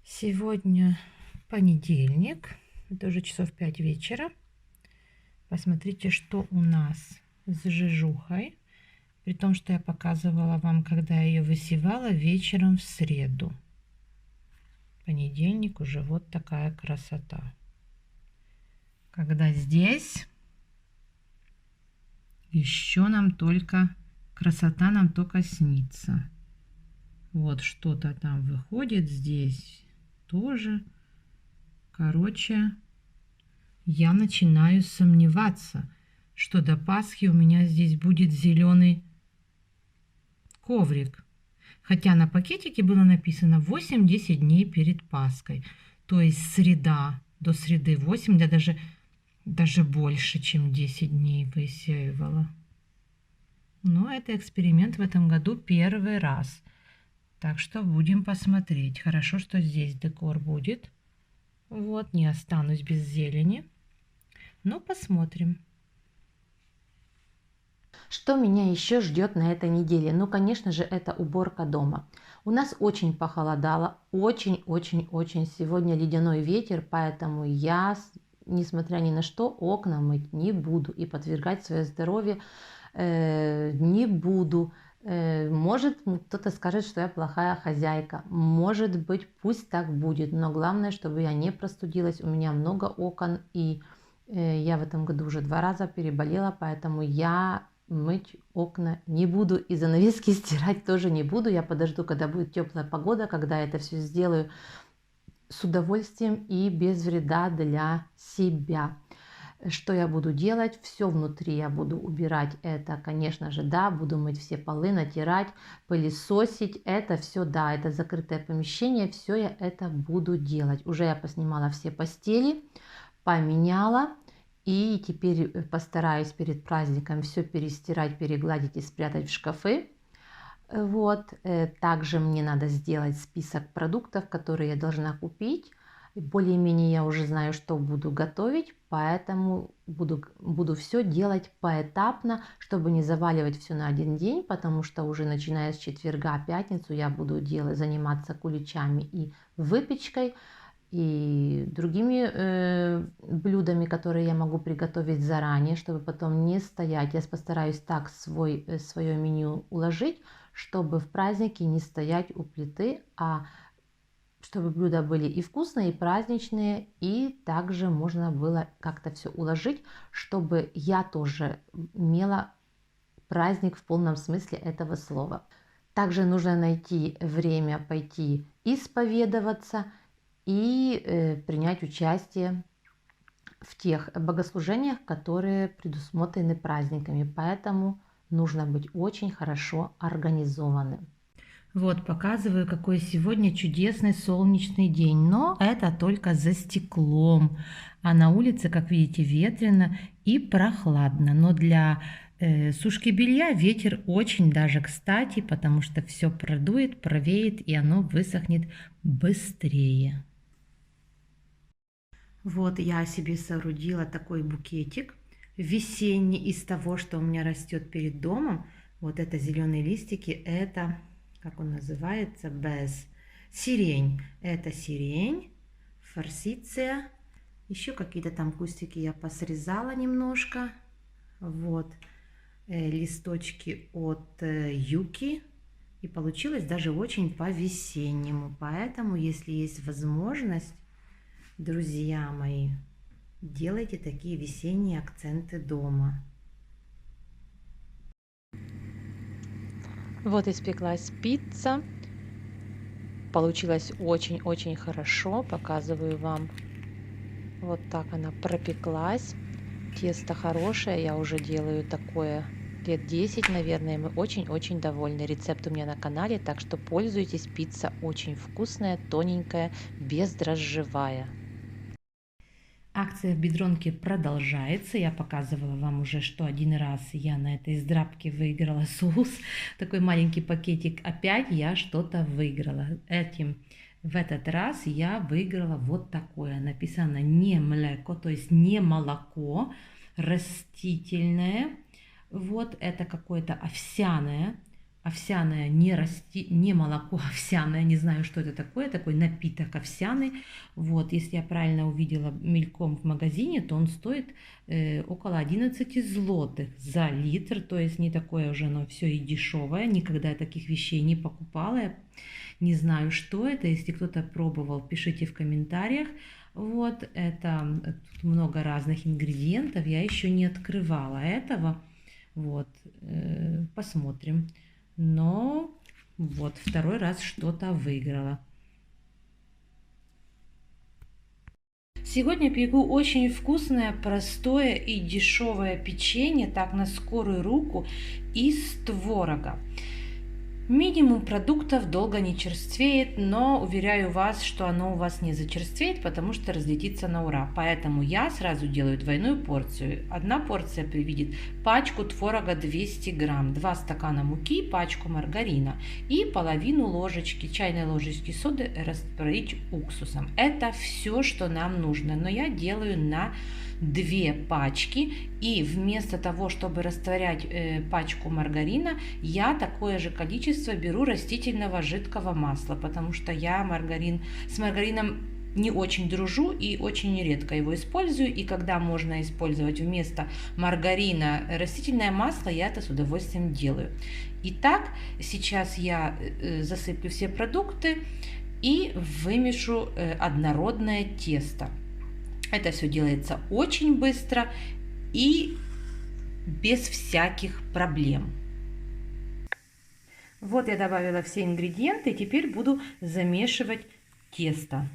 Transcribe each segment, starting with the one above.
Сегодня понедельник, это уже часов 5 вечера. Посмотрите, что у нас с жижухой. При том, что я показывала вам, когда я ее высевала вечером в среду. Понедельник уже вот такая красота. Когда здесь еще нам только красота нам только снится. Вот что-то там выходит здесь тоже. Короче, я начинаю сомневаться, что до Пасхи у меня здесь будет зеленый коврик. Хотя на пакетике было написано 8-10 дней перед Пасхой. То есть среда, до среды 8, да даже больше, чем 10 дней высеивала. Но это эксперимент в этом году первый раз. Так что будем посмотреть. Хорошо, что здесь декор будет. Вот, не останусь без зелени. Но посмотрим. Что меня еще ждет на этой неделе? Ну, конечно же, это уборка дома. У нас очень похолодало, очень-очень-очень. Сегодня ледяной ветер, поэтому я, несмотря ни на что, окна мыть не буду и подвергать свое здоровье не буду. Может, кто-то скажет, что я плохая хозяйка. Может быть, пусть так будет. Но главное, чтобы я не простудилась. У меня много окон, и я в этом году уже 2 раза переболела, поэтому я мыть окна не буду и занавески стирать тоже не буду. Я подожду, когда будет теплая погода, когда это все сделаю с удовольствием и без вреда для себя. Что я буду делать? Все внутри я буду убирать. Это, конечно же, да, буду мыть все полы, натирать, пылесосить. Это все, да, это закрытое помещение. Все я это буду делать. Уже я поснимала все постели, поменяла. И теперь постараюсь перед праздником все перестирать, перегладить и спрятать в шкафы. Вот. Также мне надо сделать список продуктов, которые я должна купить. Более-менее я уже знаю, что буду готовить, поэтому буду все делать поэтапно, чтобы не заваливать все на один день, потому что уже начиная с четверга, пятницу я буду заниматься куличами и выпечкой, и другими блюдами, которые я могу приготовить заранее, чтобы потом не стоять. Я постараюсь так свое меню уложить, чтобы в праздники не стоять у плиты, а чтобы блюда были и вкусные, и праздничные, и также можно было как-то все уложить, чтобы я тоже имела праздник в полном смысле этого слова. Также нужно найти время пойти исповедоваться и принять участие в тех богослужениях, которые предусмотрены праздниками. Поэтому нужно быть очень хорошо организованным. Вот, показываю, какой сегодня чудесный солнечный день. Но это только за стеклом. А на улице, как видите, ветрено и прохладно. Но для сушки белья ветер очень даже кстати, потому что все продует, провеет и оно высохнет быстрее. Вот я себе соорудила такой букетик весенний из того, что у меня растет перед домом. Вот это зеленые листики, это, как он называется, сирень. Это сирень, форсиция. Еще какие-то там кустики я посрезала немножко. Вот листочки от юки. И получилось даже очень по-весеннему. Поэтому, если есть возможность, друзья мои, делайте такие весенние акценты дома. Вот испеклась пицца. Получилось очень-очень хорошо. Показываю вам. Вот так она пропеклась. Тесто хорошее. Я уже делаю такое лет 10, наверное. Мы очень-очень довольны. Рецепт у меня на канале, так что пользуйтесь. Пицца очень вкусная, тоненькая, бездрожжевая. Акция в Бедронке продолжается. Я показывала вам уже, что один раз я на этой сдрапке выиграла соус. Такой маленький пакетик. Опять я что-то выиграла. В этот раз я выиграла вот такое. Написано не млеко, то есть не молоко, растительное. Вот это какое-то овсяное овсяное, не молоко овсяное, не знаю, что это такое, такой напиток овсяный. Вот, если я правильно увидела мельком в магазине, то он стоит около 11 злотых за литр, то есть не такое уже оно все и дешевое. Никогда я таких вещей не покупала, я не знаю, что это. Если кто-то пробовал, пишите в комментариях. Вот, это тут много разных ингредиентов, я еще не открывала этого. Вот, посмотрим. Но вот второй раз что-то выиграла. Сегодня пеку очень вкусное, простое и дешевое печенье, так на скорую руку, из творога. Минимум продуктов долго не черствеет, но уверяю вас, что оно у вас не зачерствеет, потому что разлетится на ура. Поэтому я сразу делаю двойную порцию. Одна порция предвидит пачку творога 200 грамм, 2 стакана муки, пачку маргарина и половину ложечки, чайной ложечки соды растворить уксусом. Это все, что нам нужно, но я делаю на 2 пачки, и вместо того, чтобы растворять пачку маргарина, я такое же количество беру растительного жидкого масла, потому что я с маргарином не очень дружу и очень редко его использую, и когда можно использовать вместо маргарина растительное масло, я это с удовольствием делаю. Итак, сейчас я засыплю все продукты и вымешу однородное тесто. Это все делается очень быстро и без всяких проблем. Вот я добавила все ингредиенты, и теперь буду замешивать тесто.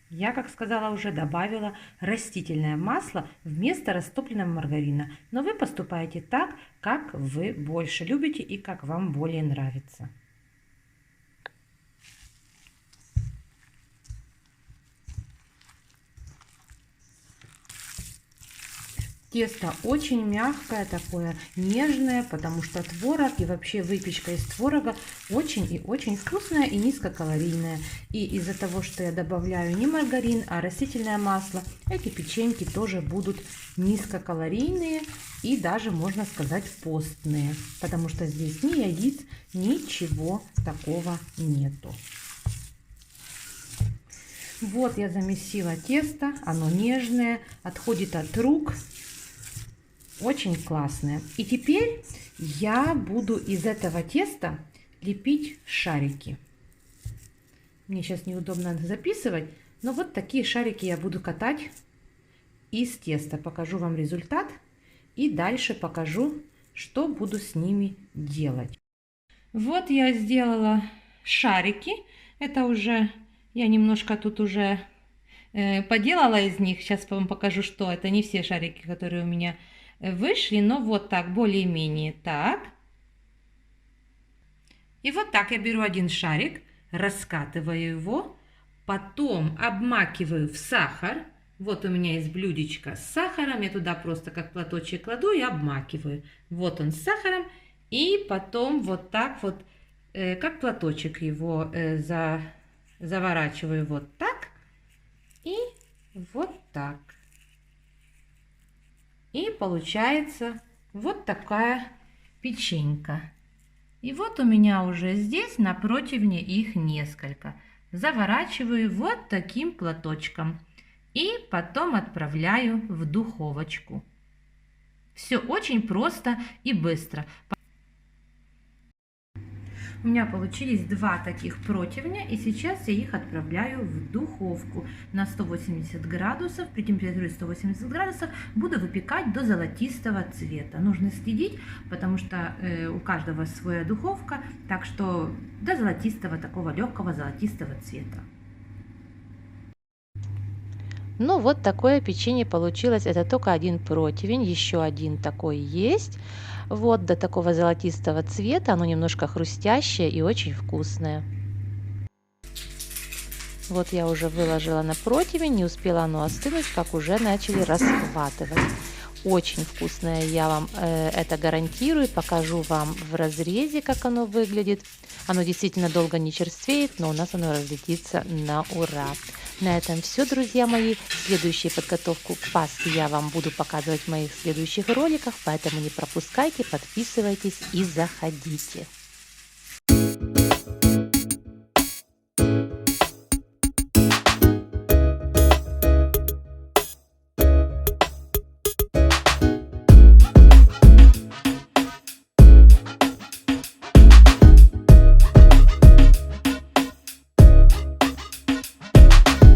Я, как сказала, уже добавила растительное масло вместо растопленного маргарина. Но вы поступаете так, как вы больше любите и как вам более нравится. Тесто очень мягкое, такое нежное, потому что творог и вообще выпечка из творога очень и очень вкусная и низкокалорийная. И из-за того, что я добавляю не маргарин, а растительное масло, эти печеньки тоже будут низкокалорийные и даже, можно сказать, постные, потому что здесь ни яиц, ничего такого нету. Вот я замесила тесто, оно нежное, отходит от рук. Очень классное. И теперь я буду из этого теста лепить шарики. Мне сейчас неудобно записывать, но вот такие шарики я буду катать из теста. Покажу вам результат и дальше покажу, что буду с ними делать. Вот я сделала шарики. Это уже я немножко тут уже поделала из них. Сейчас вам покажу, что это не все шарики, которые у меня вышли, но вот так, более-менее так. И вот так я беру один шарик, раскатываю его, потом обмакиваю в сахар. Вот у меня есть блюдечко с сахаром, я туда просто как платочек кладу и обмакиваю. Вот он с сахаром, и потом вот так вот, как платочек его заворачиваю вот так и вот так. И получается вот такая печенька. И вот у меня уже здесь на противне их несколько. Заворачиваю вот таким платочком. И потом отправляю в духовочку. Все очень просто и быстро. У меня получились 2 таких противня, и сейчас я их отправляю в духовку на 180 градусов. При температуре 180 градусов буду выпекать до золотистого цвета. Нужно следить, потому что у каждого своя духовка, так что до золотистого, такого легкого золотистого цвета. Ну вот такое печенье получилось. Это только один противень, еще один такой есть. Вот до такого золотистого цвета, оно немножко хрустящее и очень вкусное. Вот я уже выложила на противень, не успела оно остынуть, как уже начали расхватывать. Очень вкусное, я вам это гарантирую, покажу вам в разрезе, как оно выглядит. Оно действительно долго не черствеет, но у нас оно разлетится на ура. На этом все, друзья мои. Следующую подготовку к Пасхе я вам буду показывать в моих следующих роликах, поэтому не пропускайте, подписывайтесь и заходите.